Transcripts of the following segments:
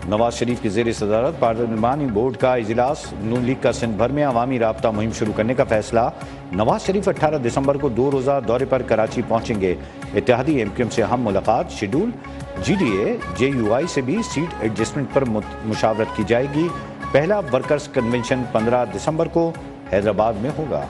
नवाज शरीफ की ज़ेर सदारत पार्लिमानी बोर्ड का इजलास, नून लीग का सिंध भर में अवामी राब्ता मुहिम शुरू करने का फैसला। नवाज शरीफ 18 दिसंबर को 2 रोज़ा दौरे पर कराची पहुंचेंगे। इत्तेहादी एमक्यूएम से हम मुलाकात शेड्यूल। GDA JUI से भी सीट एडजस्टमेंट पर मुशावरत की जाएगी। पहला वर्कर्स कन्वेंशन 15 दिसंबर को हैदराबाद में होगा।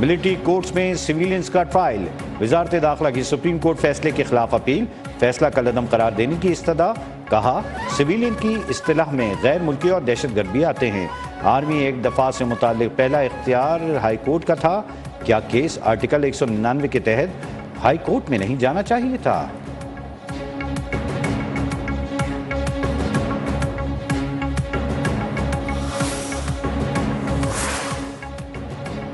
मिलिट्री कोर्ट्स में सिविलियंस का ट्रायल, वजारत दाखिला की सुप्रीम कोर्ट फैसले के खिलाफ अपील, फैसला कलअदम करार देने की इस्तदा। कहा, सिविलियन की इस्तिलाह में गैर मुल्की और दहशतगर्द भी आते हैं। आर्मी एक दफा से मुताल्लिक पहला इख्तियार हाई कोर्ट का था। क्या केस आर्टिकल 199 के तहत हाई कोर्ट में नहीं जाना चाहिए था?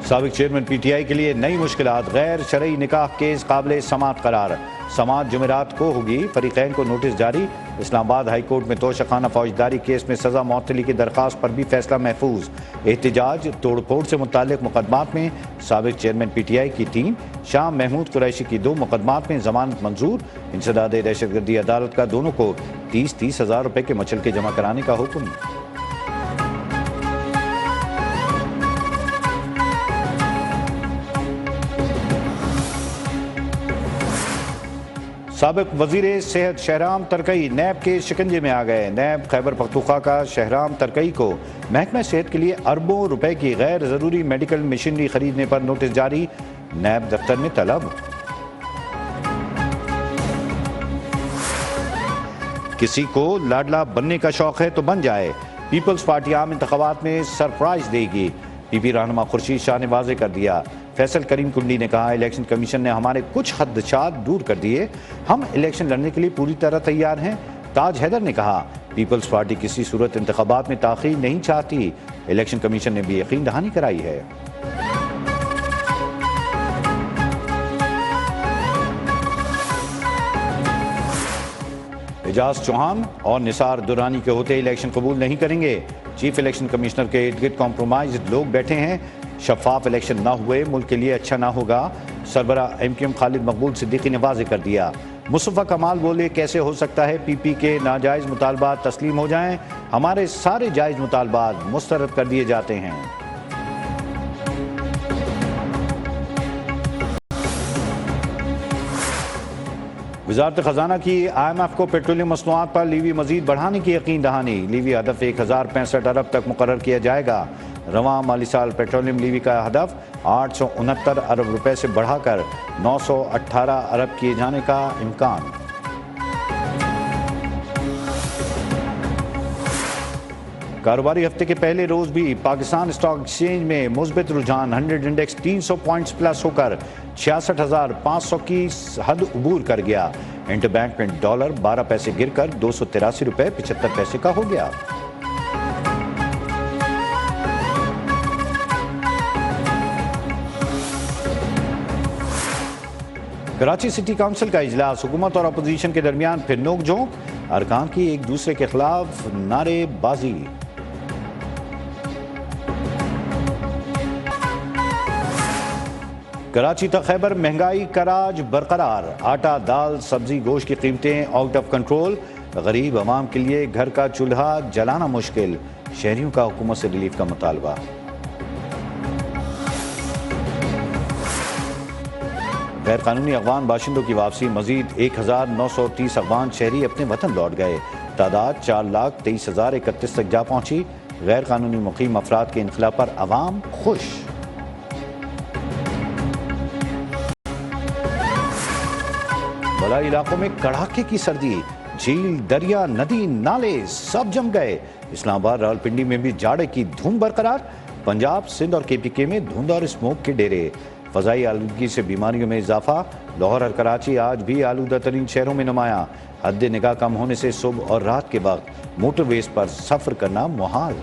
साबिक चेयरमैन PTI के लिए नई मुश्किलात, गैर शरई निकाह केस काबिल समाअत करार। समाअत जुमेरात को होगी। फरीकैन को नोटिस जारी। इस्लामाबाद हाई कोर्ट में तोशाखाना फौजदारी केस में सजा मअतली की दरख्वास्त पर भी फैसला महफूज। एहतजाज तोड़फोड़ से मुताल्लिक मुकदमात में साबिक चेयरमैन PTI की टीम, शाह महमूद कुरैशी की 2 मुकदमात में जमानत मंजूर। इंसदाद दहशतगर्दी अदालत का दोनों को 30-30 हज़ार रुपए के मचलके जमा कराने का हुक्म। साबिक वजीर सेहत शहराम तरकई नैब के शिकंजे में आ गए। नैब खैबर पख्तूनख्वा का शहराम तरकई को महकमा सेहत के लिए अरबों रुपए की गैर जरूरी मेडिकल मशीनरी खरीदने पर नोटिस जारी। नैब दफ्तर में तलब। किसी को लाडला बनने का शौक है तो बन जाए। पीपल्स पार्टी आम इंतखाबात में सरप्राइज देगी। PP रहनुमा खुर्शीद शाह ने वाजे कर दिया। फैसल करीम कुंडी ने कहा, इलेक्शन कमीशन ने हमारे कुछ खदशात दूर कर दिए। हम इलेक्शन लड़ने के लिए पूरी तरह तैयार हैं। ताज हैदर ने कहा, पीपल्स पार्टी किसी सूरत इंतखाबात में ताख़ीर नहीं चाहती। इलेक्शन कमीशन ने भी यकीन दहानी कराई है। एजाज चौहान और निसार दुरानी के होते इलेक्शन कबूल नहीं करेंगे। चीफ इलेक्शन कमिश्नर के इर्द गिर्द कॉम्प्रोमाइज लोग बैठे हैं। शफाफ इलेक्शन ना हुए मुल्क के लिए अच्छा ना होगा। सरबरा MQM खालिद मकबूल सिद्दीकी ने वाज़ेह कर दिया। मुस्तफ़ा कमाल बोले, कैसे हो सकता है PP के नाजायज़ मुतालबात तस्लीम हो जाएं? हमारे सारे जायज़ मुतालबात मुस्तरद कर दिए जाते हैं। वजारत खजाना की IMF को पेट्रोलियम मसनूआत पर लीवी मजीद बढ़ाने की यकीन दहानी। लीवी हदफ 1065 अरब तक मुकर्रर किया जाएगा। रवां माली साल पेट्रोलियम लीवी का हदफ 869 अरब रुपए से बढ़ाकर 918 अरब किए जाने का इम्कान। कारोबारी हफ्ते के पहले रोज भी पाकिस्तान स्टॉक एक्सचेंज में मुस्बित रुझान। 100 इंडेक्स 300 पॉइंट्स प्लस होकर 66,500 की हद उबूर कर गया। इंटरबैंक में डॉलर 12 पैसे गिरकर 283 रुपए 75 पैसे का हो गया। कराची सिटी काउंसिल का इजलास, हुकूमत और अपोजिशन के दरमियान फिर नोक-झोंक, अरकान की एक दूसरे के खिलाफ नारेबाजी। कराची तक खैबर महंगाई का राज बरकरार। आटा, दाल, सब्जी, गोश्त की कीमतें आउट ऑफ कंट्रोल। गरीब अवाम के लिए घर का चूल्हा जलाना मुश्किल। शहरियों का हुकूमत से रिलीफ का मुतालबा। गैर कानूनी अफगान बाशिंदों की वापसी, मजीद 1930 अफगान शहरी अपने वतन लौट गए। तादाद 4,23,031 तक जा पहुंची। गैर कानूनी मुकीम अफराद के इनखला पर अवाम खुश। बलाई इलाकों में कड़ाके की सर्दी। झील, दरिया, नदी, नाले सब जम गए। इस्लामाबाद, रावलपिंडी में भी जाड़े की धूम बरकरार। पंजाब, सिंध और KPK में धुंध और स्मोक के डेरे। फ़ज़ाई आलूदगी से बीमारियों में इजाफा। लाहौर और कराची आज भी आलूदा तरीन शहरों में नुमायां। हद निगाह कम होने से सुबह और रात के वक्त मोटरवेज पर सफ़र करना मुहाल।